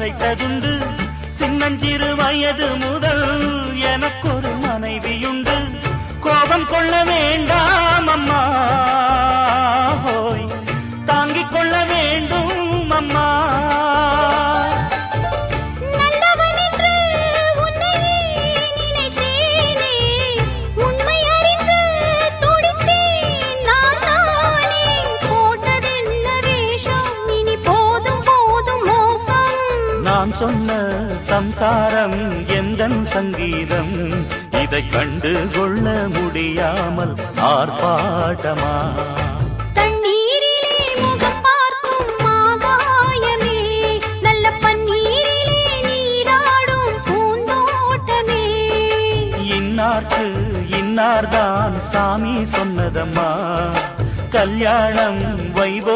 வளைத்ததுண்டு. சின்னஞ்சிறு வயது முதல் எனக்கொரு மனைவியுண்டு. கோபம் கொள்ள வேண்டாம் அம்மா, ஹோய் தாங்கிக் கொள்ள வேண்டும் அம்மா. நான் சொன்ன சம்சாரம் எந்தன் சங்கீதம், இதை கண்டு கொள்ள முடியாமல் ஆர்ப்பாட்டமா? தண்ணீரிலே முகம் பார்க்கும் ஆகாயமே, நல்ல பன்னீரிலே நீராடும் பூந்தோட்டமே. இன்னார்க்கு இன்னார்தான் சாமி சொன்னதம்மா, கல்யாணம் வைபோ